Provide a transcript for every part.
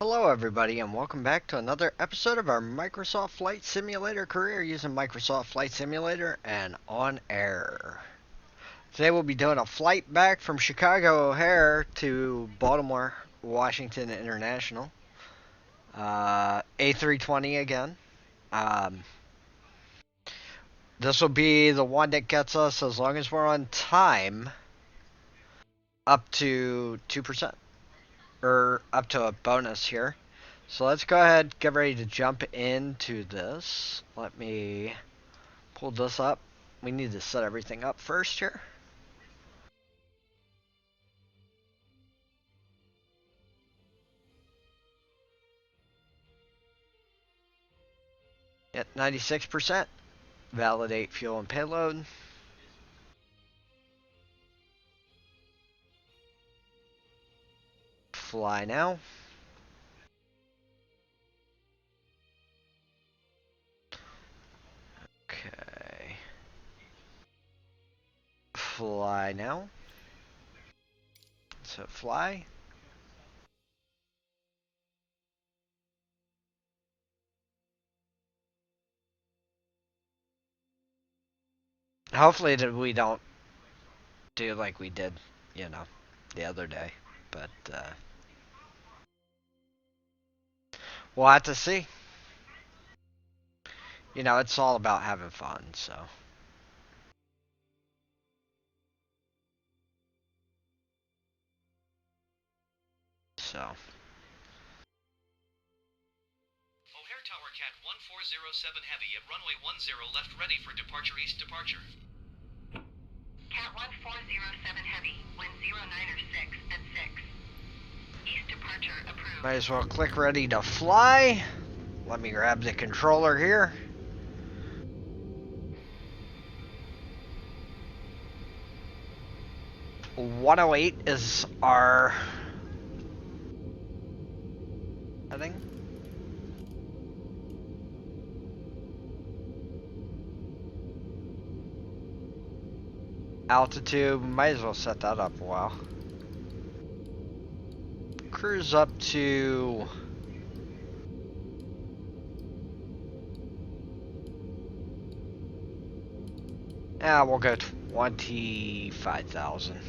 Hello everybody and welcome back to another episode of our Microsoft Flight Simulator career using Microsoft Flight Simulator and OnAir. Today we'll be doing a flight back from Chicago O'Hare to Baltimore, Washington International. A320 again. Um, this will be the one that gets us, as long as we're on time, up to 2%. Or up to a bonus here. So let's go ahead, get ready to jump into this. Let me pull this up. We need to set everything up first here. At 96%. Validate fuel and payload. Fly now. Okay. Fly now. So fly. Hopefully that we don't do like we did, the other day. But we'll have to see. It's all about having fun, so. O'Hare Tower Cat 1407 Heavy at runway 10 left ready for departure east departure. Cat 1407 Heavy, wind 09 6 at 6. East departure approved. Might as well click ready to fly. Let me grab the controller here. .108 is our heading. Altitude, might as well set that up a while. Cruise up to we'll go 25,000.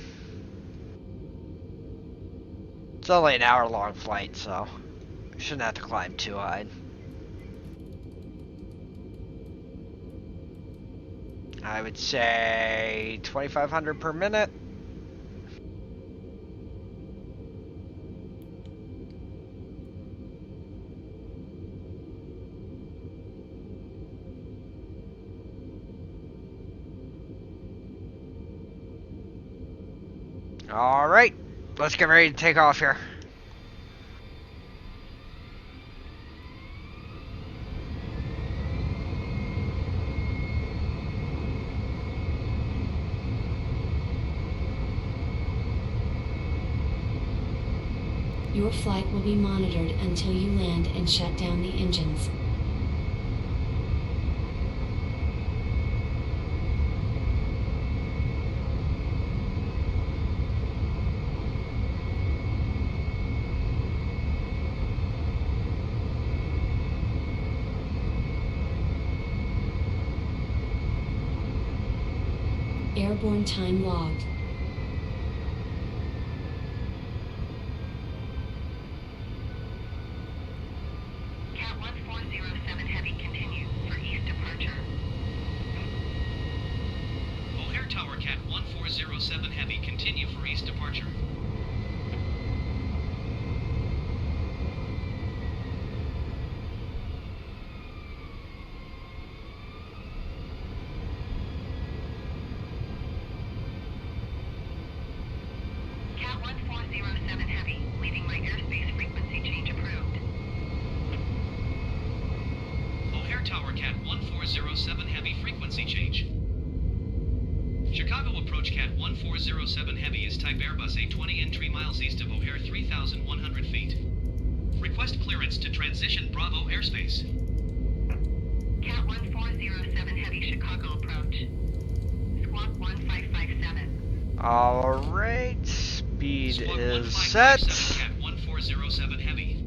It's only an hour-long flight, so shouldn't have to climb too high. I would say 2,500 per minute. All right, let's get ready to take off here. Your flight will be monitored until you land and shut down the engines. Airborne time logged. Cat 1407 Heavy continues for east departure. O'Hare Tower Cat 1407 Heavy continue for east departure. Cat 1407 Heavy, leaving my airspace frequency change approved. O'Hare Tower Cat 1407 Heavy frequency change. Chicago approach Cat 1407 Heavy is type Airbus A20 and 3 miles east of O'Hare 3,100 feet. Request clearance to transition Bravo airspace. Cat 1407 Heavy Chicago approach. Squawk 1557. All right, speed Squawk is 1557 set. Cat 1407 Heavy.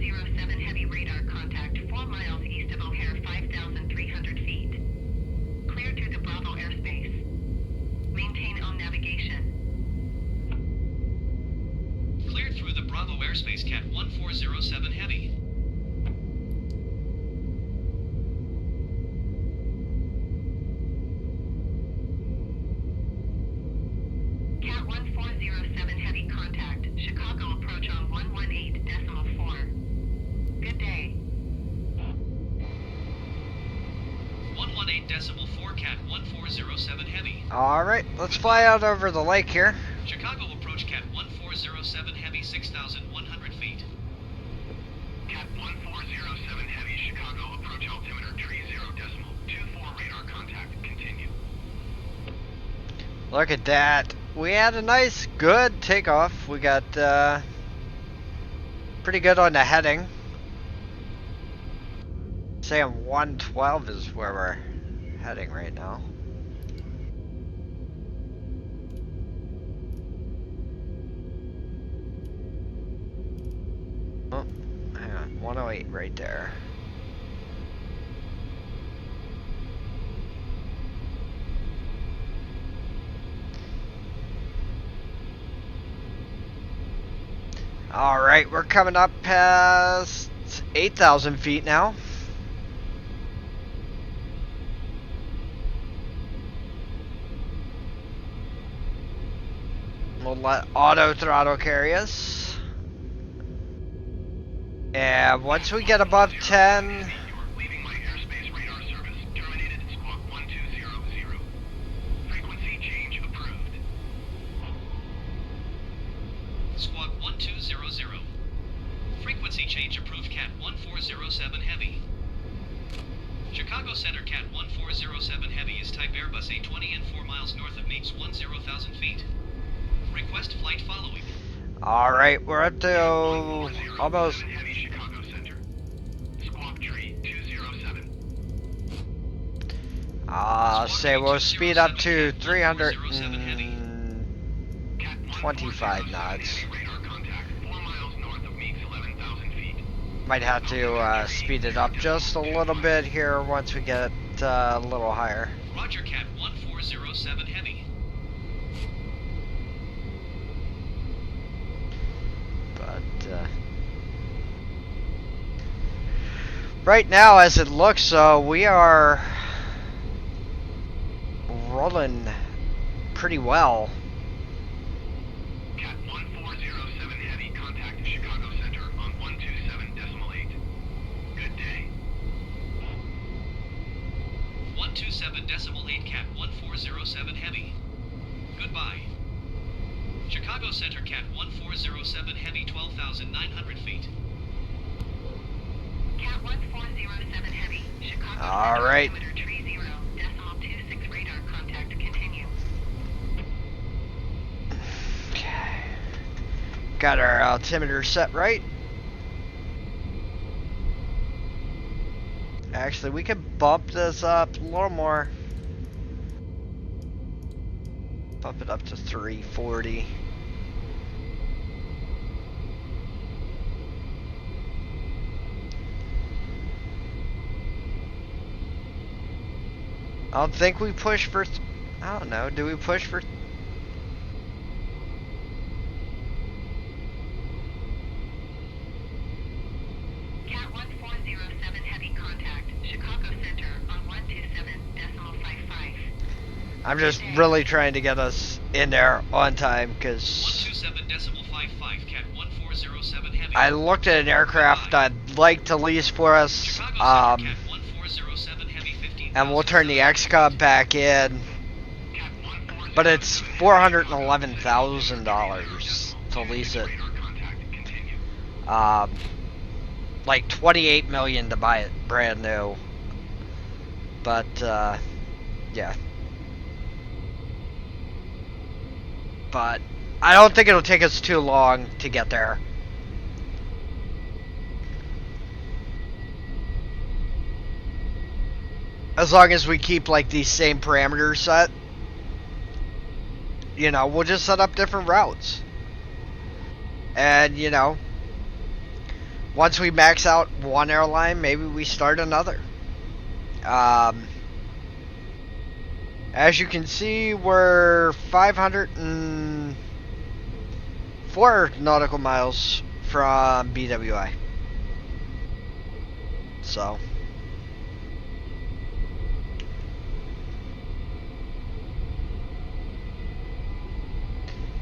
1407 heavy radar contact 4 miles east of O'Hare, 5,300 feet. Cleared through the Bravo airspace. Maintain on navigation. Cleared through the Bravo airspace, Cat 1407 Heavy. Cat 1407 heavy contact. Chicago approach on 118.4. Good day. 118.4 Cat 1407 Heavy. Alright, let's fly out over the lake here. Chicago approach Cat 1407 Heavy, 6,100 feet. Cat 1407 Heavy, Chicago approach altimeter 30.24 radar contact. Continue. Look at that. We had a nice, good takeoff. We got pretty good on the heading. Saying 112 is where we're heading right now. Oh, hang on. 108 right there. Alright, we're coming up past 8,000 feet now. We'll let auto throttle carry us. And once we get above 10, You are leaving my airspace radar service. Terminated squawk 1200. Frequency change approved. Squawk 1200. Frequency change approved, Cat 1407 Heavy. Chicago Center, Cat 1407 Heavy is type Airbus A20 and 4 miles north of Meeks 10,000 feet. Request flight following. alright, we're up to almost 1407 Heavy, Chicago Center. Squawk tree 207. say we'll speed up to 307 Heavy. 325 knots. Radar contact 4 miles north of Meeks 11,000 feet. Might have to speed it up just a little bit here once we get a little higher. Roger, Cat 1407 Heavy. But right now, as it looks, we are rolling pretty well. Cat 1407 Heavy, contact Chicago Center on 127.8. Good day. 127.8 Cat 1407 Heavy. Goodbye. Chicago Center, Cat 1407 Heavy, 12,900 feet. Cat 1407 heavy. Chicago All right. altimeter 30.26 radar contact. Continue. Okay. Got our altimeter set right. Actually, we could bump this up a little more. Bump it up to 340. I don't think we push for. I don't know. Do we push for? Cat 1407 heavy contact. Chicago Center on 127.55. I'm just really trying to get us in there on time because 127.55 Cat 1407 Heavy. I looked at an aircraft I'd like to lease for us, Chicago Center, Cat 1407 Heavy, 15,000. and we'll turn the XCOM back in. But it's $411,000 to lease it. Like $28 million to buy it brand new. But yeah. But I don't think it'll take us too long to get there. As long as we keep like these same parameters set. You know, we'll just set up different routes. And, you know, once we max out one airline, maybe we start another. As you can see, we're 504 nautical miles from BWI. So,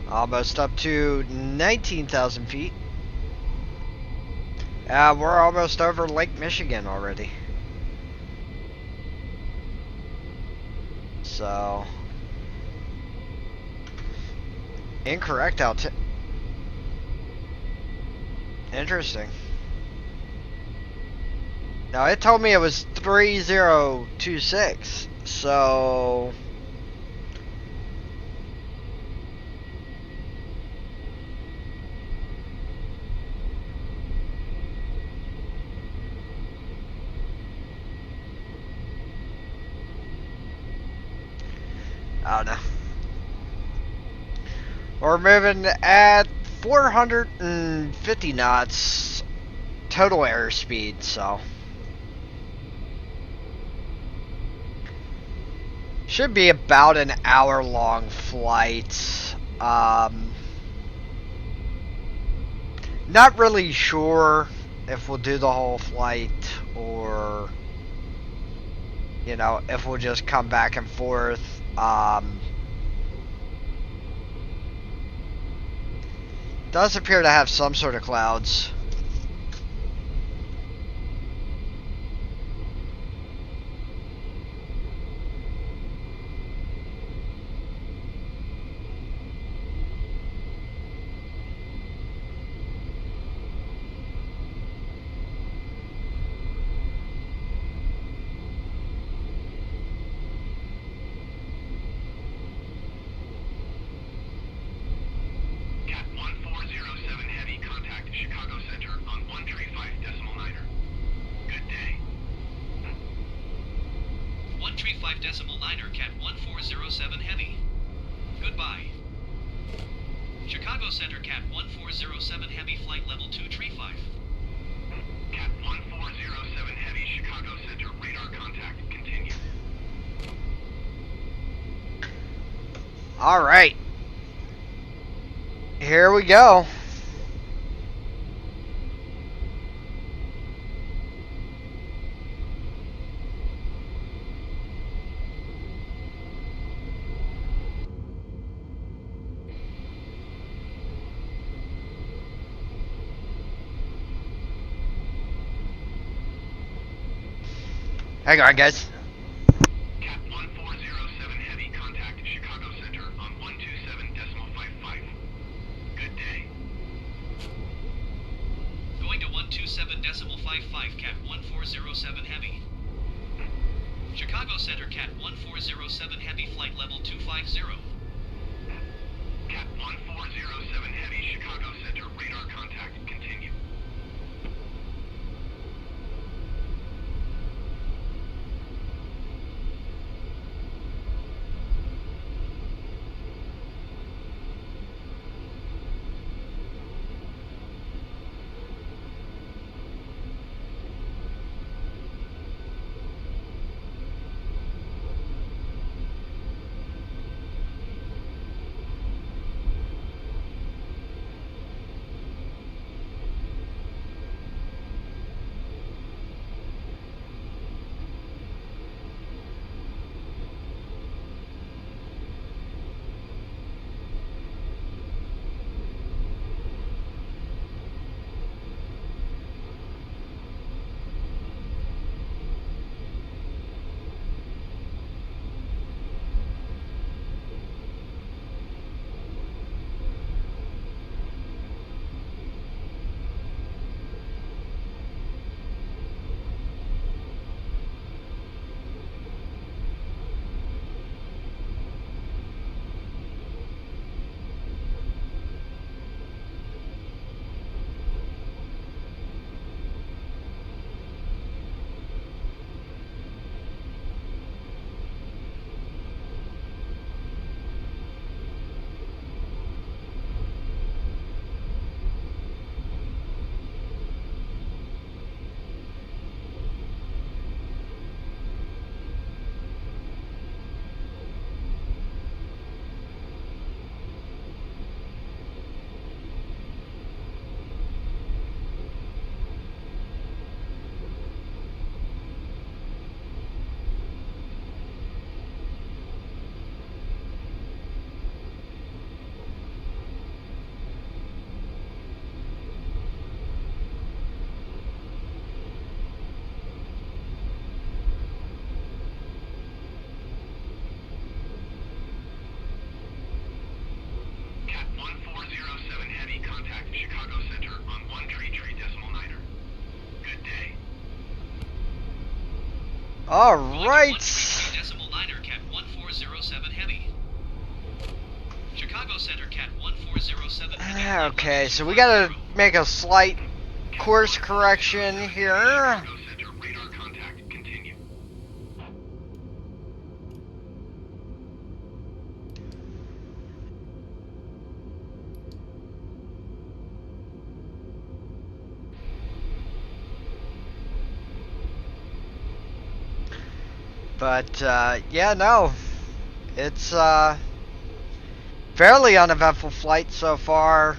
almost up to 19,000 feet. We're almost over Lake Michigan already. So, incorrect altitude. Interesting. Now, it told me it was 3026, so... I don't know. We're moving at 450 knots total airspeed, so... Should be about an hour-long flight. Not really sure if we'll do the whole flight or, you know, if we'll just come back and forth. Does appear to have some sort of clouds. Cat 1407 Heavy, contact Chicago Center on 135.9er. Good day. 135.9er, Cat 1407 Heavy. Goodbye. Chicago Center, Cat 1407 Heavy, flight level 235. Cat 1407 Heavy, Chicago Center, radar contact, continue. Alright. Here we go. Hang on, guys. Cat 1407 Heavy, contact Chicago Center on 127.55. Good day. Going to 127.55, Cat 1407 Heavy. Chicago Center, Cat 1407 Heavy, flight level 250. Cat 1407 Heavy, Chicago Center, radar contact, continue. All Going to right. 133.9er, Cat 1407 Heavy. Chicago Center, Cat 1407 Heavy. Okay, so we gotta make a slight course correction here. Chicago Center, radar contact, continue. But yeah, no, it's fairly uneventful flight so far.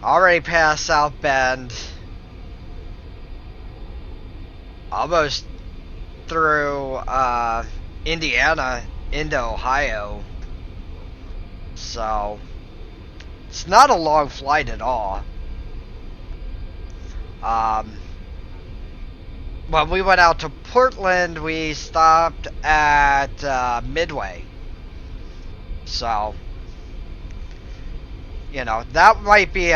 Already past South Bend. Almost through Indiana into Ohio. So it's not a long flight at all. When we went out to Portland, we stopped at Midway. So, you know, that might be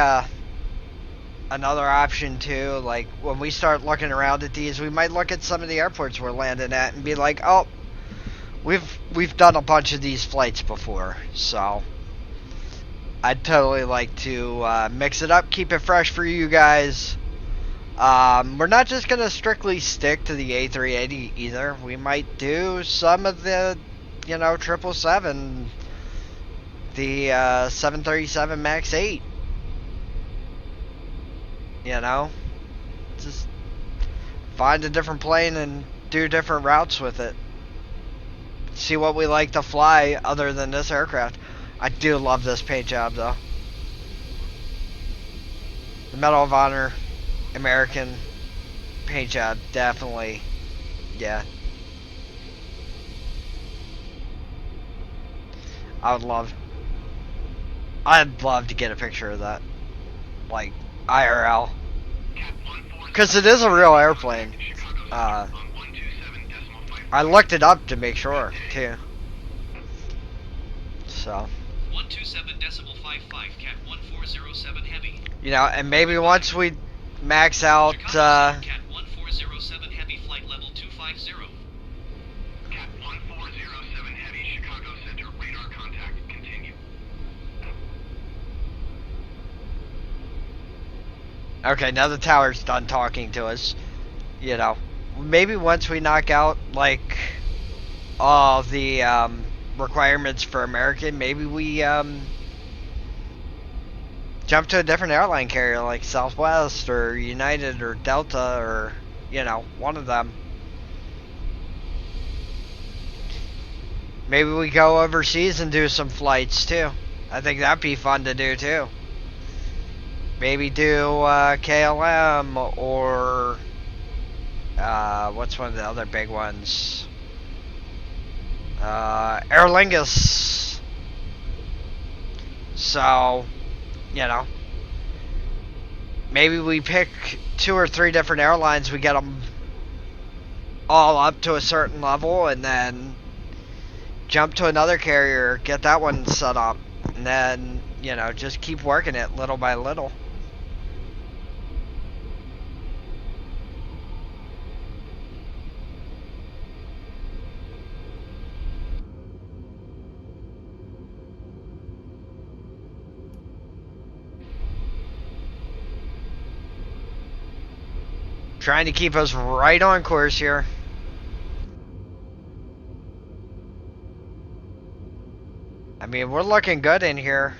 another option too. Like when we start looking around at these, we might look at some of the airports we're landing at and be like, "Oh, we've done a bunch of these flights before." So, I'd totally like to mix it up, keep it fresh for you guys. We're not just gonna strictly stick to the A380 either. We might do some of the, 777, the 737 Max 8. Just find a different plane and do different routes with it. See what we like to fly other than this aircraft. I do love this paint job though. The Medal of Honor American paint job, definitely. Yeah. I'd love to get a picture of that. Like, IRL. Because it is a real airplane. I looked it up to make sure, too. So. 127.55, Cat 1407 Heavy. And maybe once we max out, Cat 1407 Heavy, flight level 250. Cat 1407 Heavy, Chicago Center, radar contact, continue. Okay, now the tower's done talking to us. Maybe once we knock out, like, all the requirements for American, maybe we jump to a different airline carrier like Southwest or United or Delta or, one of them. Maybe we go overseas and do some flights too. I think that'd be fun to do too. Maybe do KLM or what's one of the other big ones? Aer Lingus. So, maybe we pick 2 or 3 different airlines. We get them all up to a certain level, and then jump to another carrier, get that one set up, and then just keep working it little by little. Trying to keep us right on course here. I mean, we're looking good in here.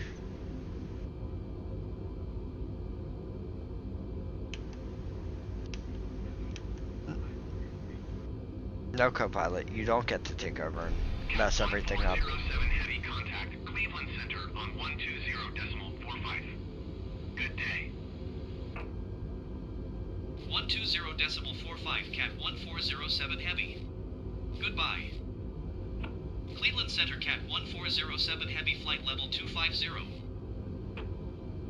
No, co-pilot, you don't get to take over and mess everything up. 1407 Heavy, contact Cleveland Center on 120.45. Good day. 120.45, Cat 1407 Heavy. Goodbye. Cleveland Center, Cat 1407 Heavy, flight level 250.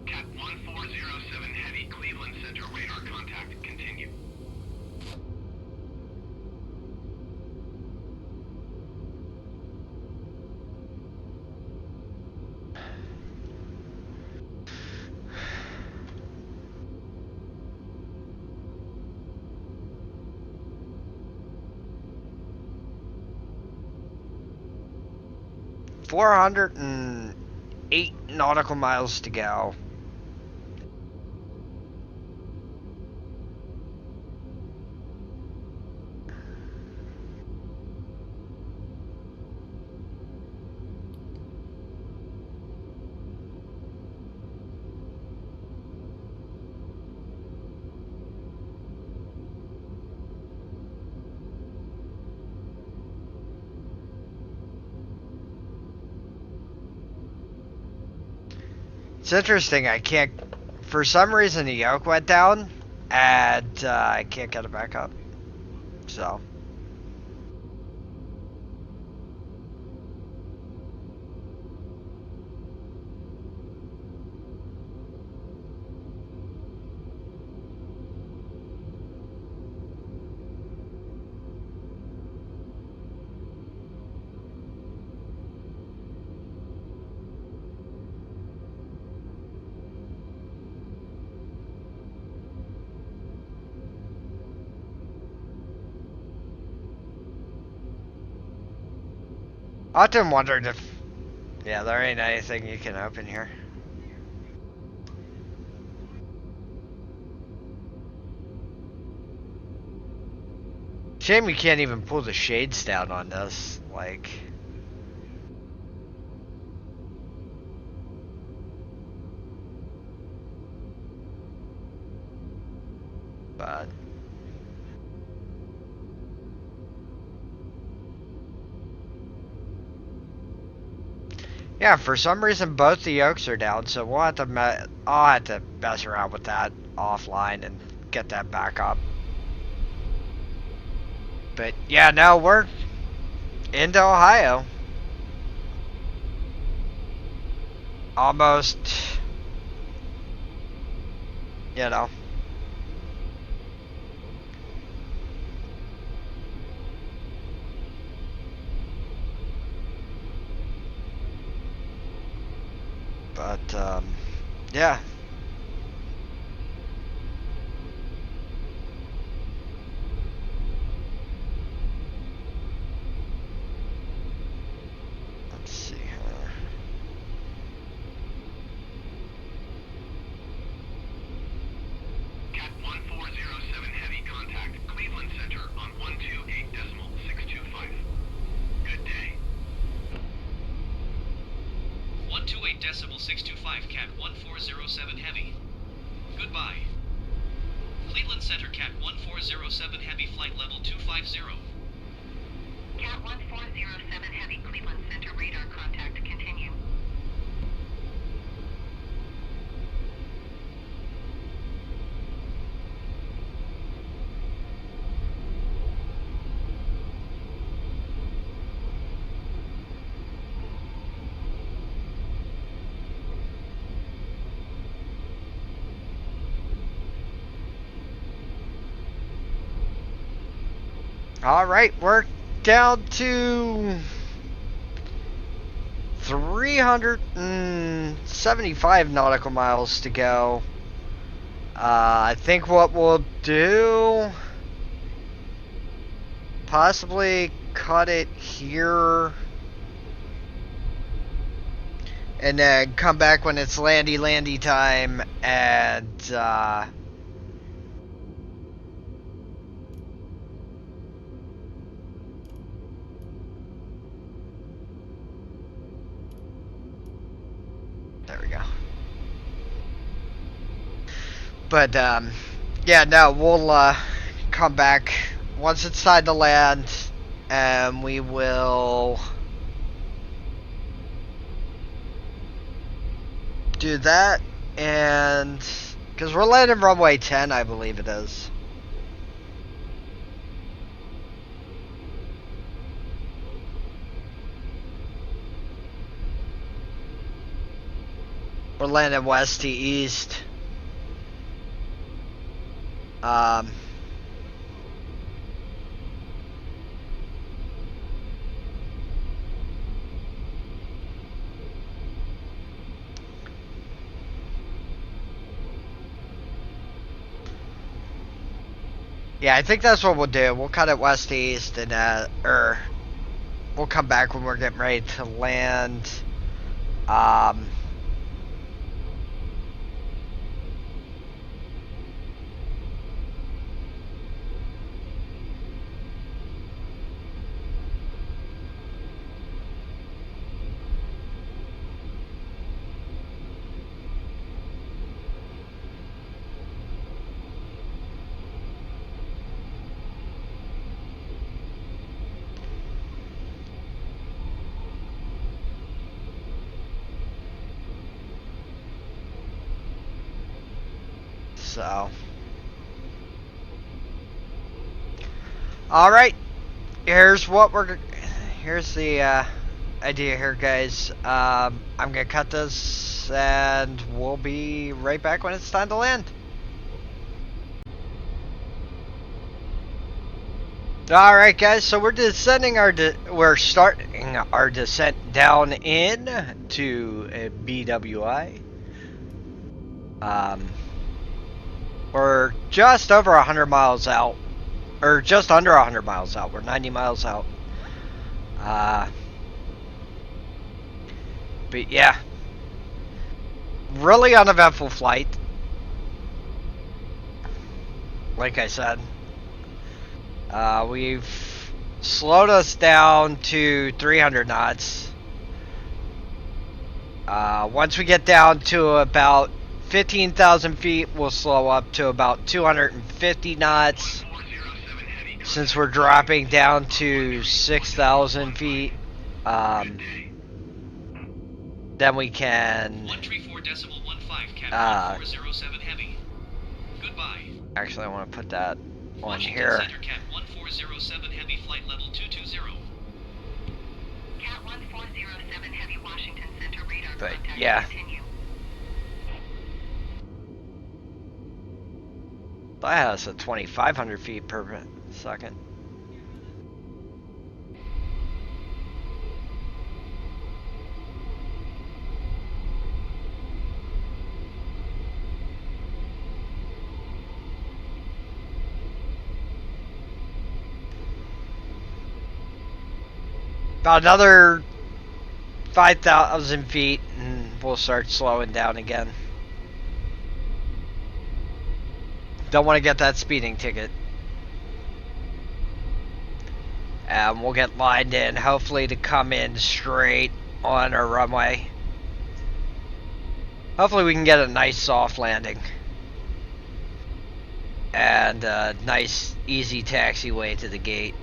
Cat 1407 Heavy, Cleveland Center, radar contact, continue. 408 nautical miles to go. It's interesting, I can't, for some reason the yoke went down, and I can't get it back up, so. I often wondered if, yeah, there ain't anything you can open here. Shame you can't even pull the shades down on this, like. But. Yeah, for some reason both the yokes are down, so we'll have to I'll have to mess around with that offline and get that back up. But yeah, no, we're into Ohio. Almost, you know. But, yeah. Let's see here. Cat 1407 Heavy contact Cleveland Center on 128.625. Good day. 128.625 Cat 1407 Heavy. Goodbye. Cleveland Center Cat 1407 Heavy flight level 250. Cat 1407 Heavy Cleveland Center radar contact continue. Alright, we're down to 375 nautical miles to go. I think what we'll do, possibly cut it here and then come back when it's landy time and there we go. But yeah, no, we'll come back once it's time to land, and we will do that. And because we're landing runway 10, I believe it is. We're landing west to east. Yeah, I think that's what we'll do. We'll cut it west to east and we'll come back when we're getting ready to land. Um, so, all right. Here's the idea here, guys. I'm gonna cut this, and we'll be right back when it's time to land. All right, guys. So we're starting our descent down in to BWI. We're just over 100 miles out, or just under 100 miles out. We're 90 miles out. But yeah, really uneventful flight. Like I said, we've slowed us down to 300 knots. Once we get down to about 15,000 feet, we'll slow up to about 250 knots. Since we're dropping down to 6,000 feet, then we can. 134.15 Cat 1407 Heavy. Goodbye. Actually, I want to put that on Washington here. Center Cat 1407 Heavy, flight level 220. Cat 1407 Heavy, Washington Center, radar But contact. yeah. Continue. That has a 2,500 feet per second. About another 5,000 feet, and we'll start slowing down again. Don't want to get that speeding ticket. And we'll get lined in, hopefully to come in straight on our runway. Hopefully we can get a nice soft landing. And a nice, easy taxiway to the gate.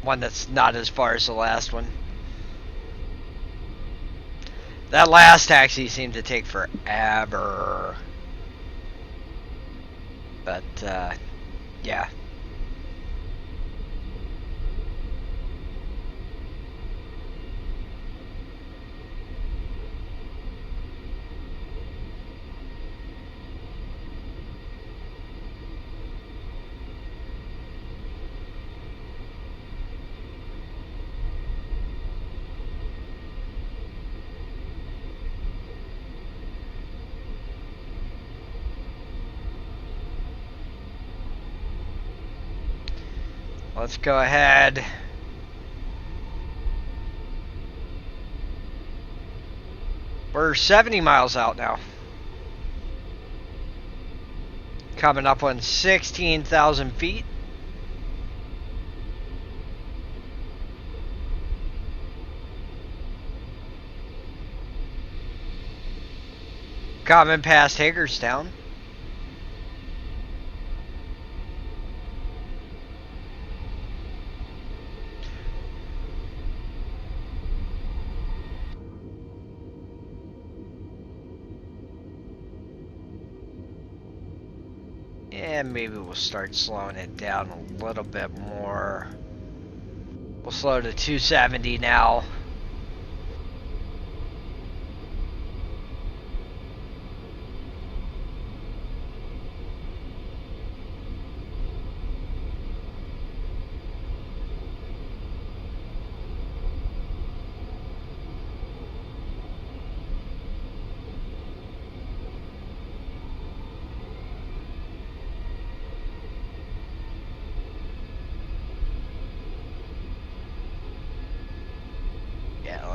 One that's not as far as the last one. That last taxi seemed to take forever. But, yeah. Let's go ahead. We're 70 miles out now. Coming up on 16,000 feet. Coming past Hagerstown. And maybe we'll start slowing it down a little bit more. We'll slow to 270 now.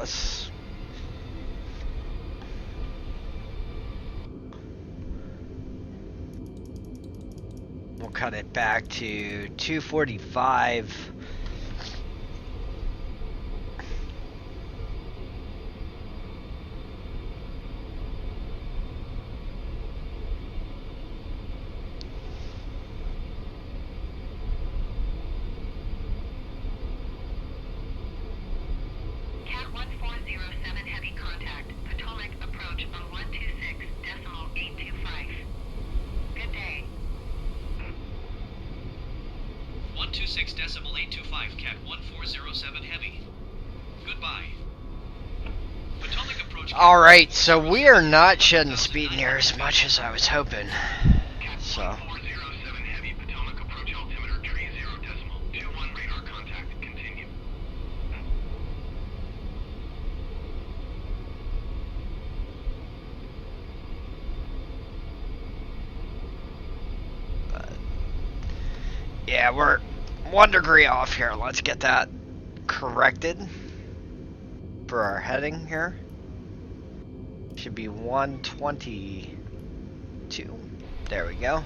us. We'll cut it back to 245. Cat 1407 heavy contact. Potomac approach on 126.825. Good day. 126.825, Cat 1407 heavy. Goodbye. Potomac approach. Alright, so we are not shedding speed near as much as I was hoping. So, 1407 heavy, Potomac approach altimeter 30.21 radar contact. Continue. yeah, we're 1 degree off here. Let's get that corrected for our heading here. Should be 122. There we go.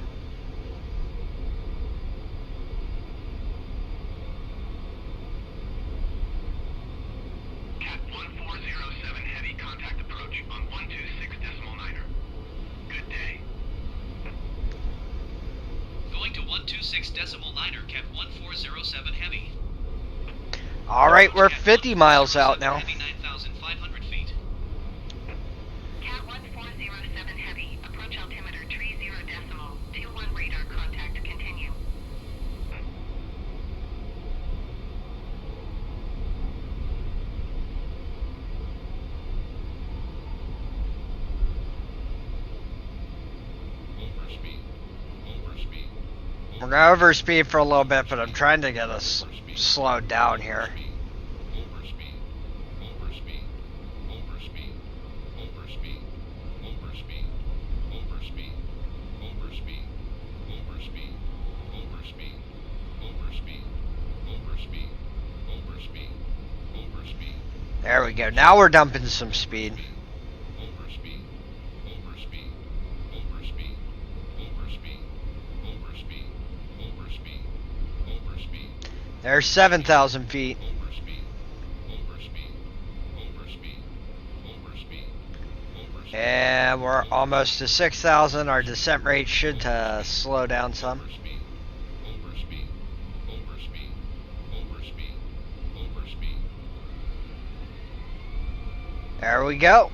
Cat 1407 heavy contact approach on 126.9er. Good day. Going to 126.9er, Cat 1407 heavy. Alright, we're 50 miles out now. Heavy 9,500 feet. Cat 1407 heavy. Approach altimeter 30.21 radar contact. Continue. We're gonna overspeed for a little bit, but I'm trying to get us slowed down here. There we go. Now we're dumping some speed. There's 7,000 feet. And we're almost to 6,000. Our descent rate should slow down some. There we go.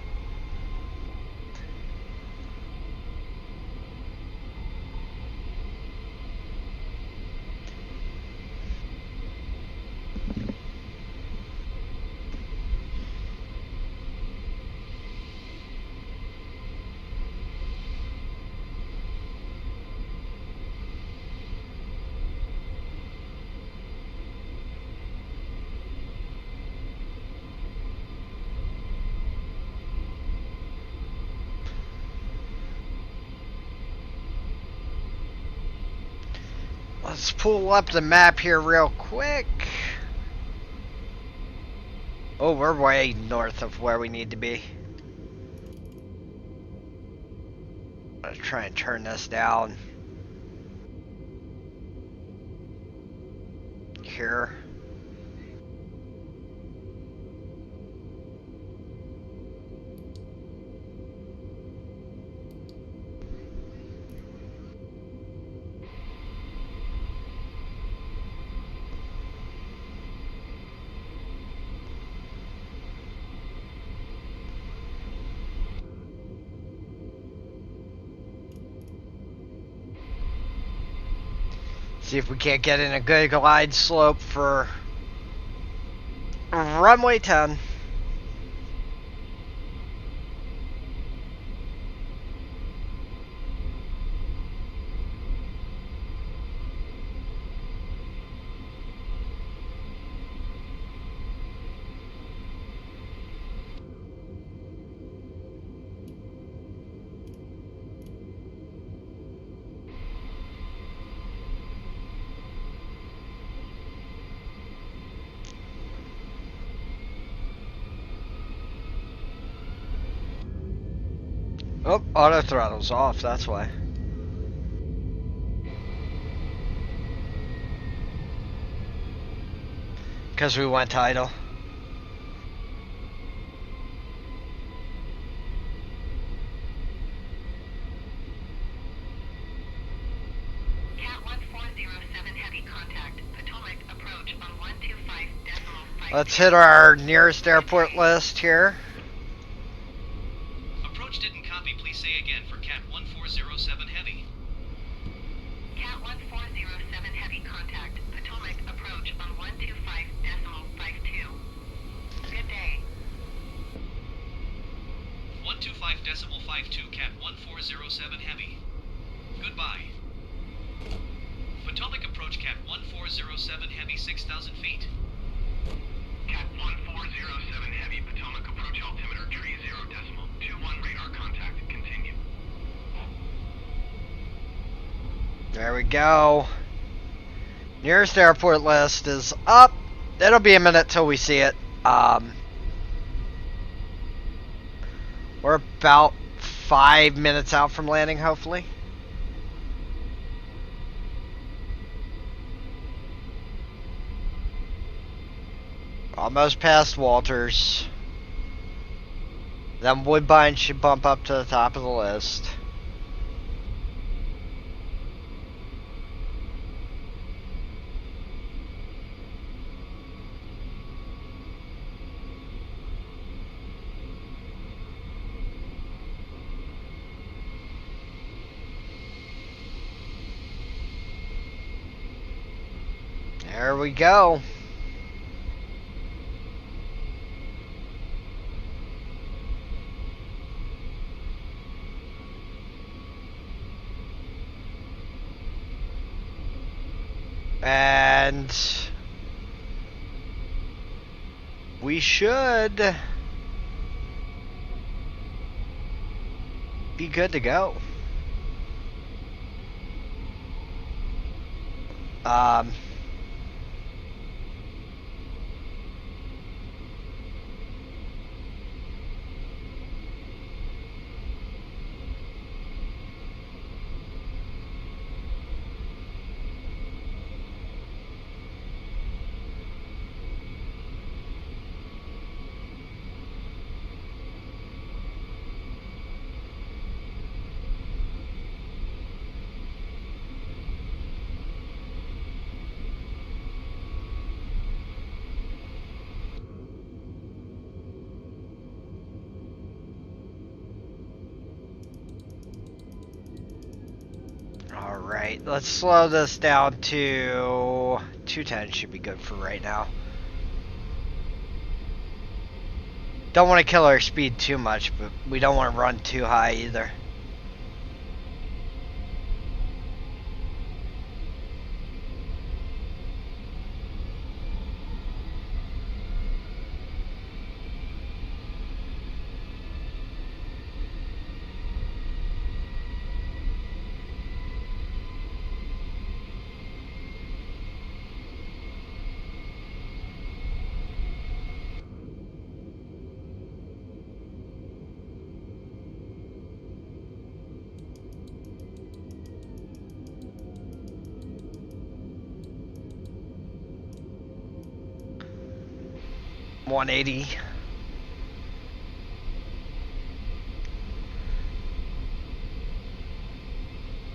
Let's pull up the map here real quick. Oh, we're way north of where we need to be. Let's try and turn this down. Here. See if we can't get in a good glide slope for runway 10. Oh, auto throttle's off, that's why. Because we went to idle. Cat 1407 heavy contact. Potomac approach on 125.5. Let's hit our nearest airport list here. Approach didn't copy. Please say again for Cat 1407 Heavy. Cat 1407 heavy contact. Potomac approach on 125.52. Good day. 125.52 Cat 1407 Heavy. Goodbye. Potomac approach Cat 1407 Heavy 6,000 feet. Cat 1407 Heavy, Potomac approach altimeter 30.21 radar contact. Continue. There we go. Nearest airport list is up. It'll be a minute till we see it. We're about 5 minutes out from landing, hopefully. Almost past Walters. Then Woodbine should bump up to the top of the list. There we go. And we should be good to go. Alright, let's slow this down to 210 should be good for right now. Don't want to kill our speed too much, but we don't want to run too high either. $180.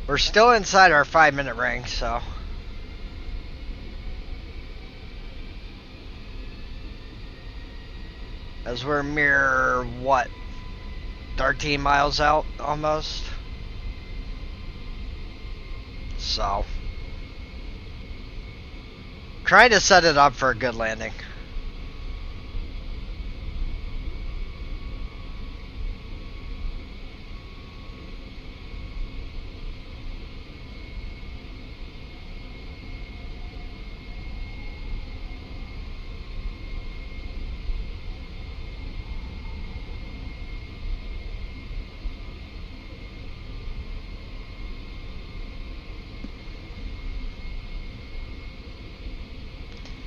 We're still inside our 5-minute ring, so. As we're mere, what, 13 miles out almost? So. Trying to set it up for a good landing.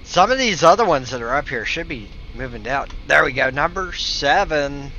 Some of these other ones that are up here should be moving down. There we go, number 7.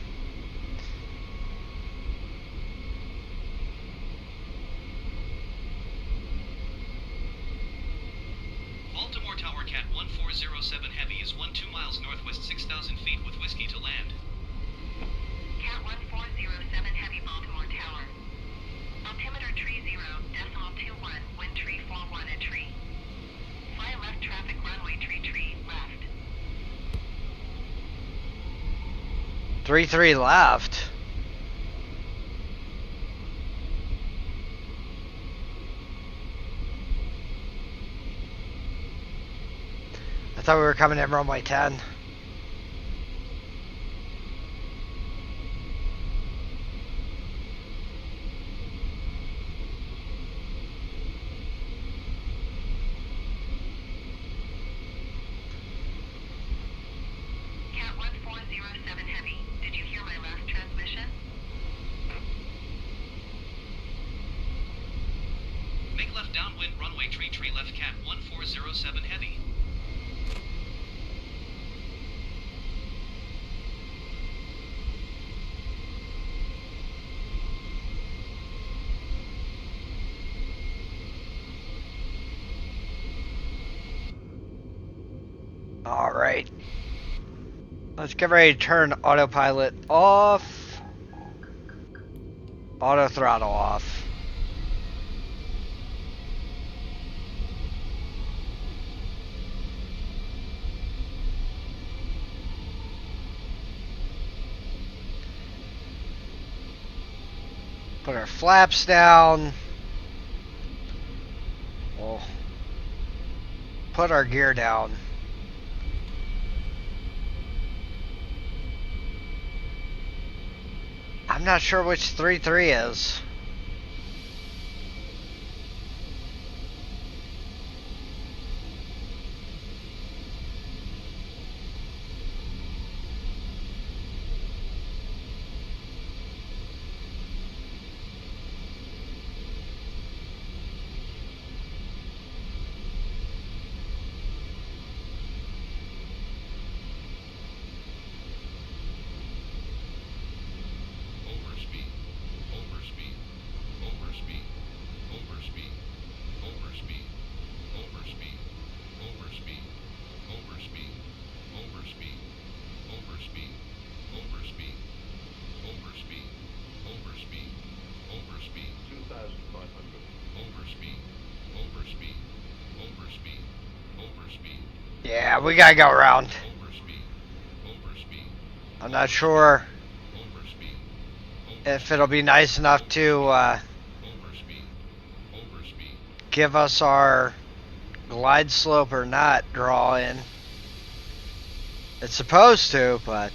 3-3 left. I thought we were coming in runway 10. Cat 1407 Heavy, did you hear my last transmission? Make left downwind runway tree left cat 1407 heavy. Alright. Let's get ready to turn autopilot off. Auto throttle off. Put our flaps down. We'll put our gear down. I'm not sure which 3-3 is. Yeah, we gotta go around. I'm not sure if it'll be nice enough to give us our glide slope or not draw in. It's supposed to, but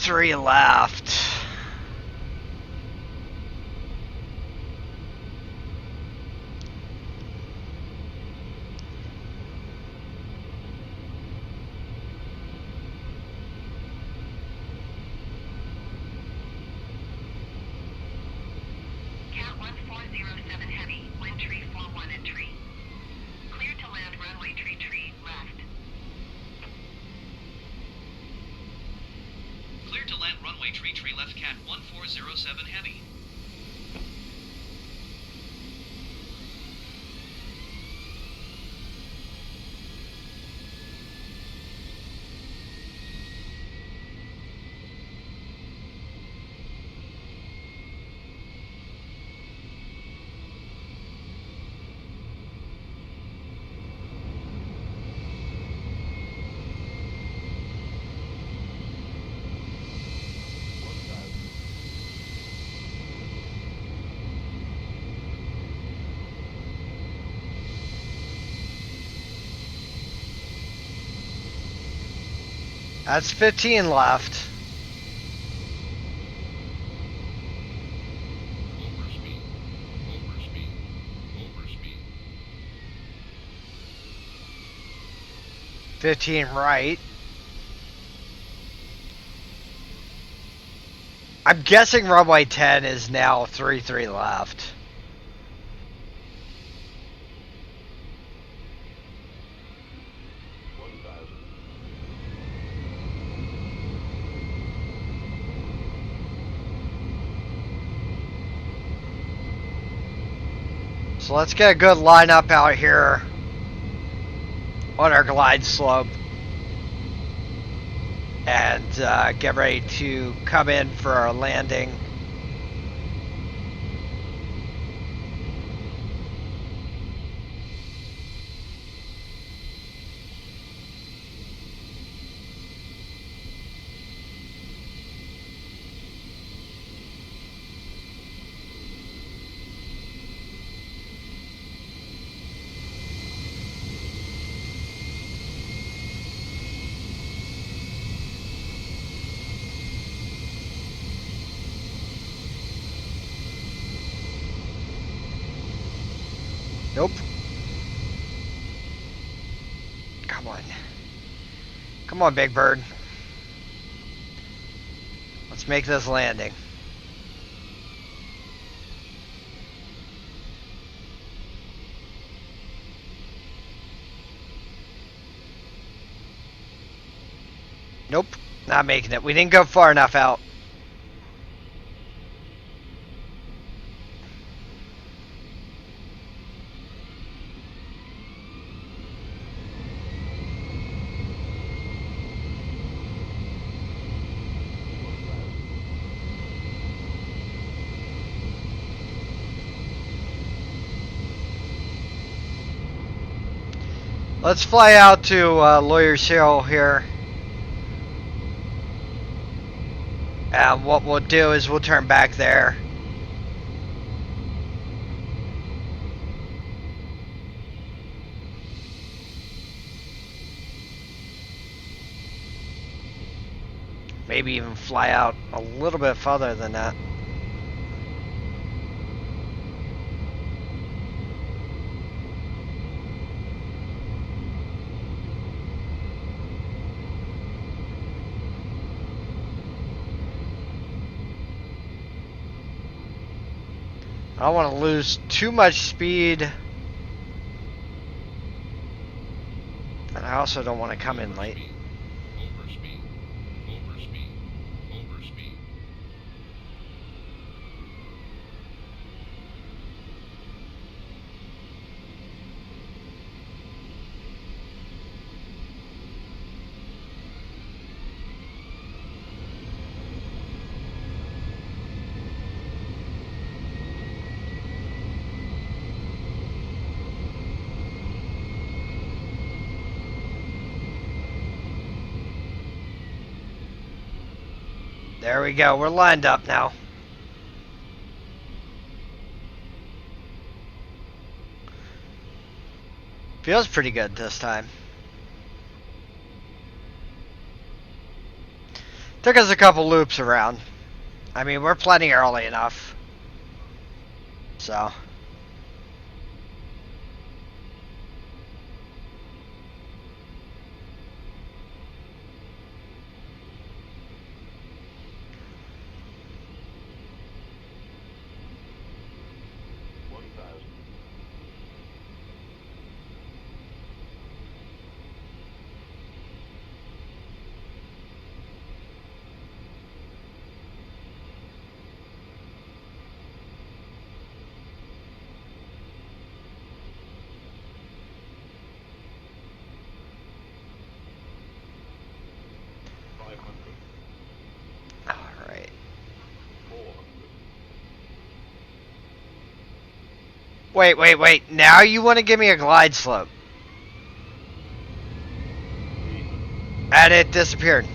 three left. Cat 1407 Heavy, wind tree 41 and tree. Clear to land runway tree left. Clear to land runway tree left cat 1407 heavy. That's 15 left. Overspeed. 15 right. I'm guessing runway 10 is now 3-3 left. So let's get a good lineup out here on our glide slope. and get ready to come in for our landing. Nope. Come on. Come on, Big Bird. Let's make this landing. Nope. Not making it. We didn't go far enough out. Let's fly out to Lawyer's Hill here. And what we'll do is we'll turn back there. Maybe even fly out a little bit further than that. I don't want to lose too much speed. And I also don't want to come in late. Overspeed. Overspeed. Overspeed. There we go. We're lined up now. Feels pretty good this time. Took us a couple loops around. I mean, we're plenty early enough. So. Alright. Wait. Now you want to give me a glide slope. And it disappeared.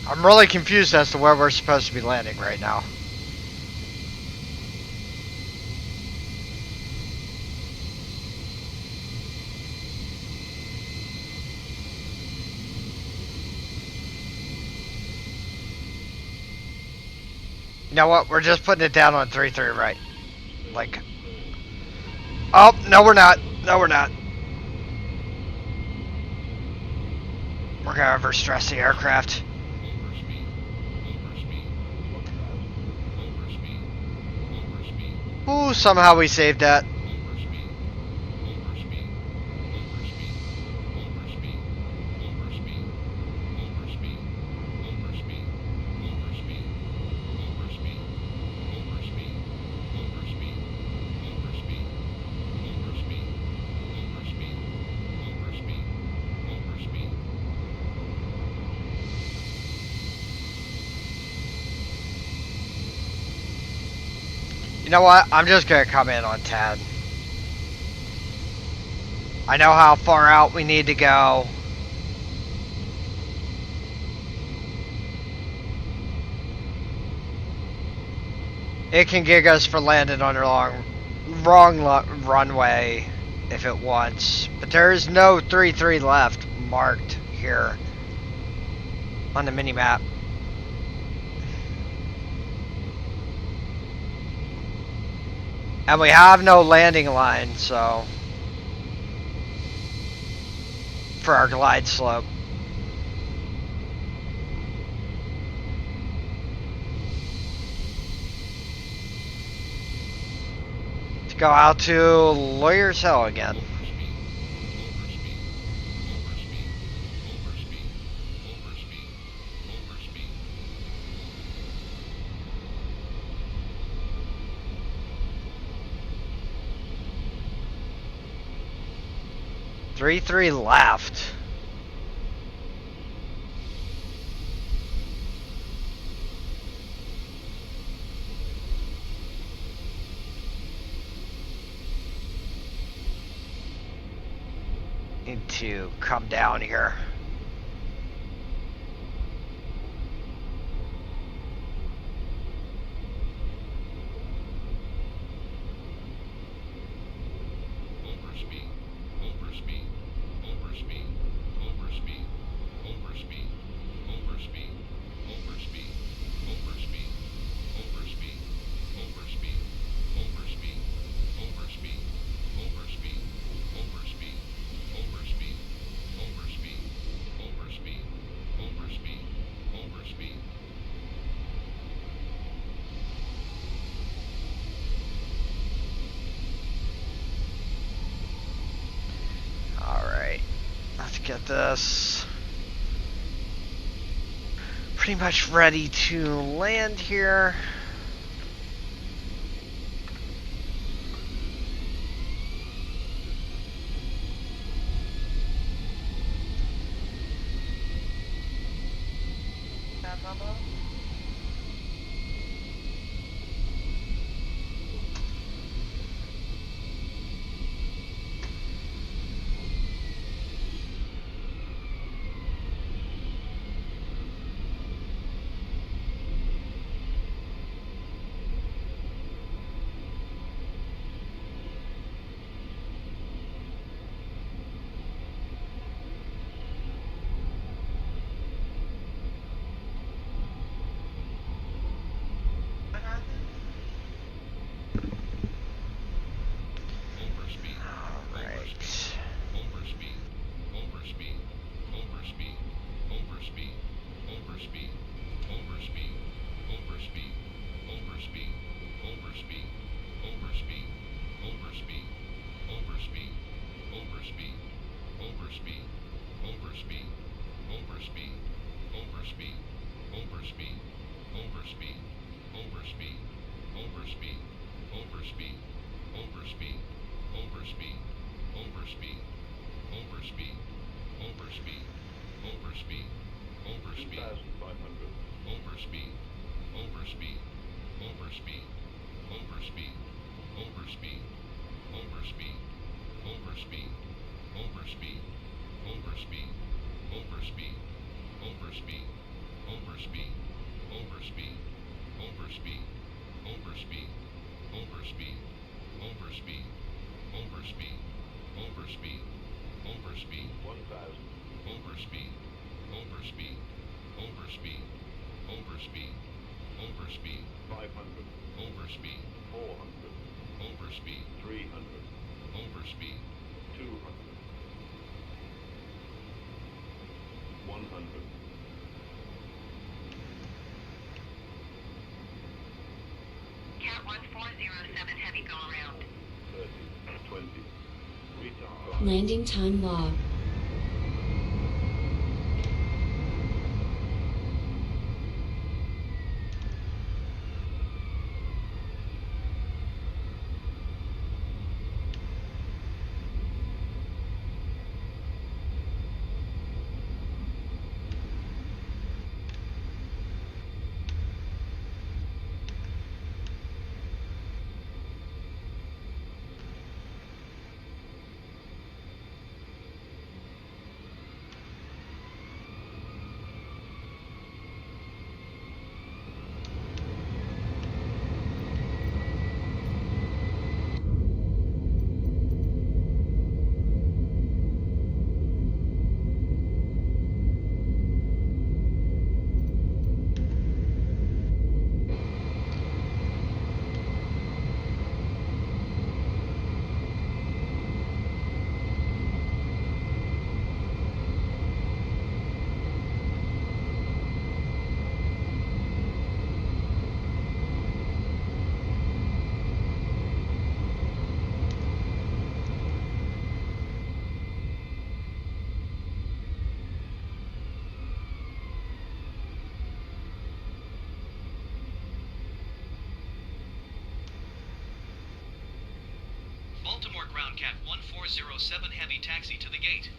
I'm really confused as to where we're supposed to be landing right now. You know what? We're just putting it down on 3-3 right. Like, oh, no we're not. No we're not. We're gonna overstress the aircraft. Ooh, somehow we saved that. You know what? I'm just gonna come in on 10. I know how far out we need to go. It can gig us for landing on the wrong runway if it wants. But there is no 3-3 left marked here on the mini map. And we have no landing line, so for our glide slope. To go out to Lawyer's Hill again. Three three left. Need to come down here. Get this pretty much ready to land here. overspeed, overspeed, overspeed, overspeed, overspeed, overspeed, overspeed, overspeed, overspeed, 1,000, overspeed, overspeed, overspeed, overspeed, overspeed, 500, overspeed, 400, overspeed, 300, overspeed, 200, 100. Cat 1407 Heavy go around. 30, 20, retard. Landing time log. Baltimore ground Cat 1407 Heavy taxi to the gate.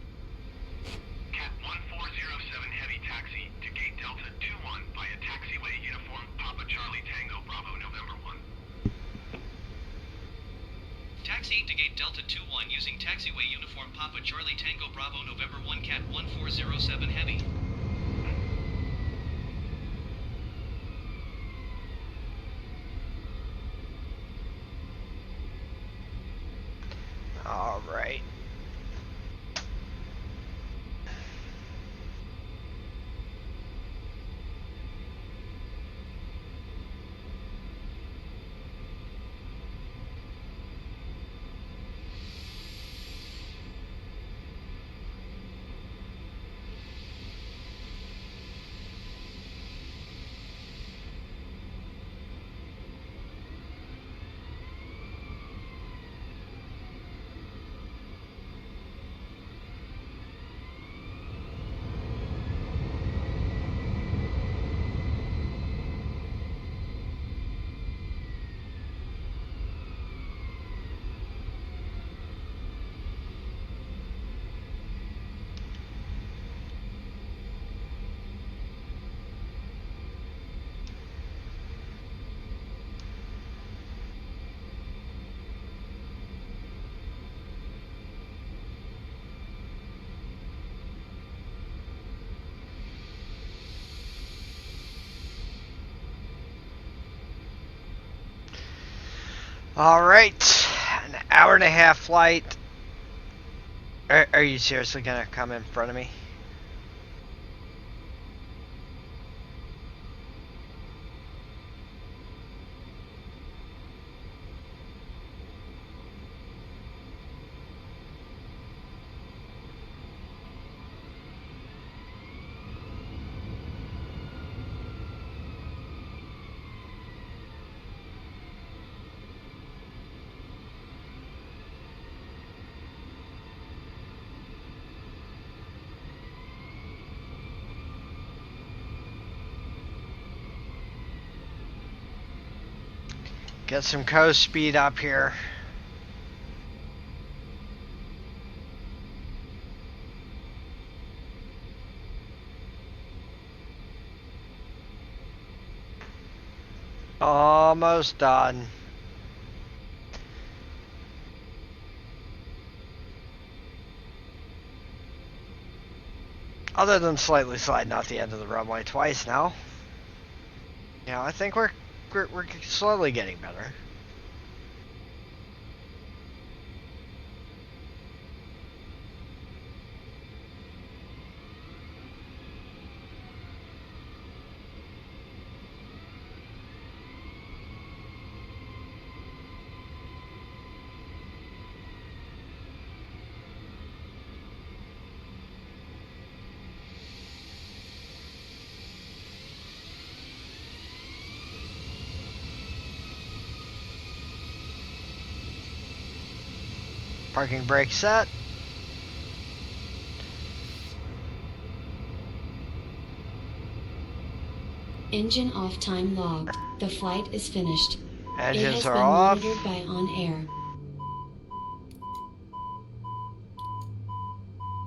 Cat 1407 Heavy taxi to gate Delta 21 via taxiway uniform Papa Charlie Tango Bravo November 1. Taxiing to gate Delta 21 using taxiway uniform Papa Charlie Tango Bravo November 1 Cat 1407 Heavy. All right. All right. An hour and a half flight. Are you seriously gonna come in front of me? Get some coast speed up here. Almost done. Other than slightly sliding off the end of the runway twice now. Yeah, I think we're slowly getting better. Parking brake set. Engine off time logged. The flight is finished. It Engines has are been off. monitored by OnAir.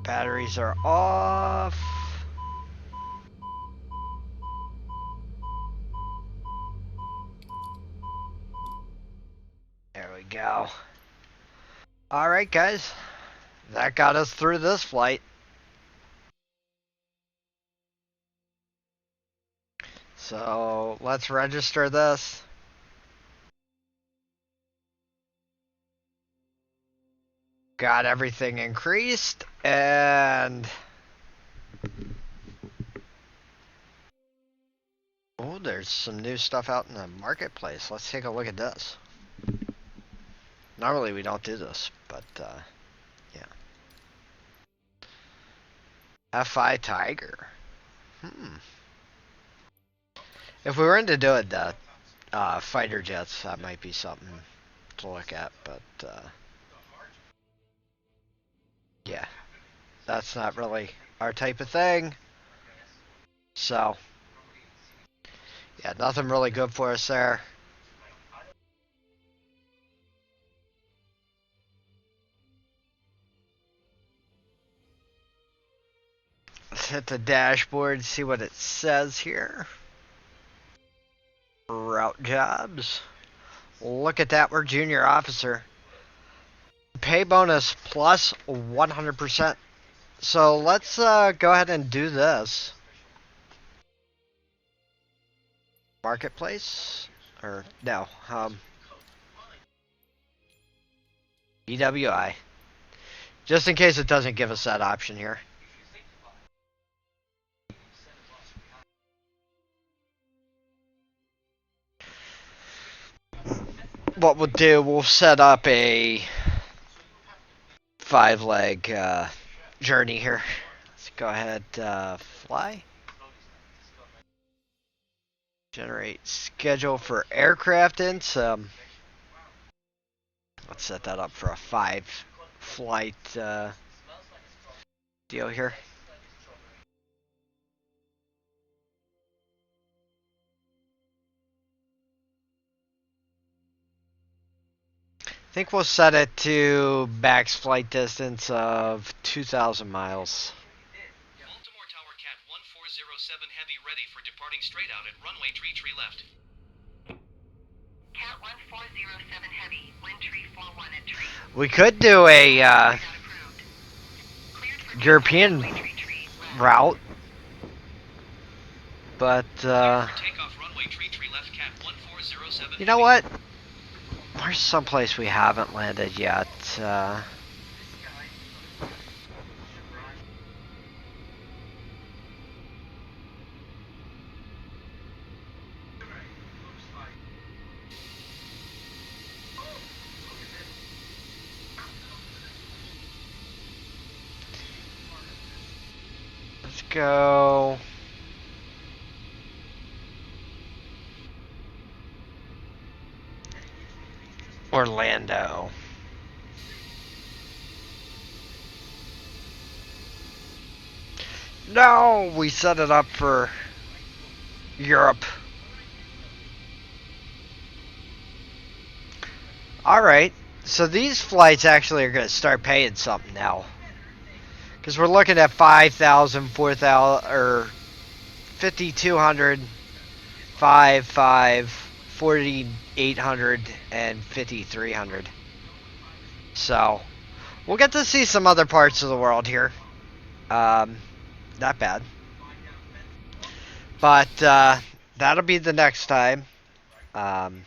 Batteries are off. There we go. Alright, guys. That got us through this flight. So let's register this. Got everything increased, and oh, there's some new stuff out in the marketplace. Let's take a look at this. Normally we don't do this, but yeah. FI Tiger. If we were into doing the fighter jets, that might be something to look at, but yeah, that's not really our type of thing. So yeah, nothing really good for us there. Let's hit the dashboard, see what it says here. Route jobs. Look at that, we're junior officer. Pay bonus plus 100%. So let's go ahead and do this. Marketplace? Or no, EWI. Just in case it doesn't give us that option here. What we'll do, we'll set up a 5-leg journey here. Let's go ahead, fly. Generate schedule for aircraft in some. Let's set that up for a 5-flight deal here. I think we'll set it to max flight distance of 2,000 miles. Baltimore Tower Cat 1407 Heavy ready for departing straight out at runway tree left. Cat 1407 Heavy, wind tree 41 at tree. We could do a Not approved. Cleared for European tree left. route, but Takeoff runway tree left Cat 1407. you know what? There's someplace we haven't landed yet. Let's go. Orlando. No, we set it up for Europe. Alright, so these flights actually are going to start paying something now. Because we're looking at 5,000, 4,000, or 5,200, 4,800, and 5,300. So, we'll get to see some other parts of the world here. that bad. But that'll be the next time. Um,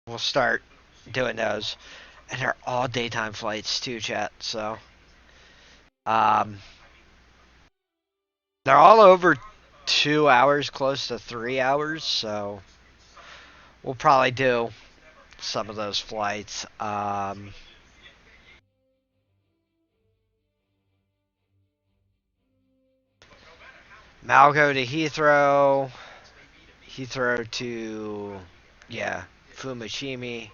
we'll start doing those. And they're all daytime flights too, chat. So um, they're all over 2 hours, close to 3 hours. So we'll probably do some of those flights. Malgo to Heathrow. Heathrow to, yeah, Fumishimi,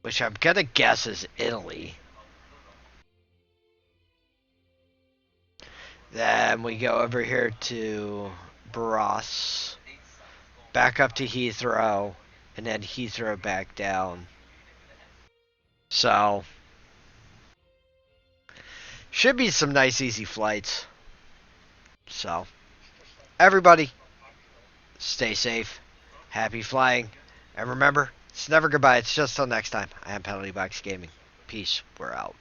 which I'm gonna guess is Italy. Then we go over here to Barras, back up to Heathrow, and then Heathrow back down. So, should be some nice, easy flights. So, everybody, stay safe, happy flying, and remember, it's never goodbye, it's just till next time. I am Penalty Box Gaming. Peace, we're out.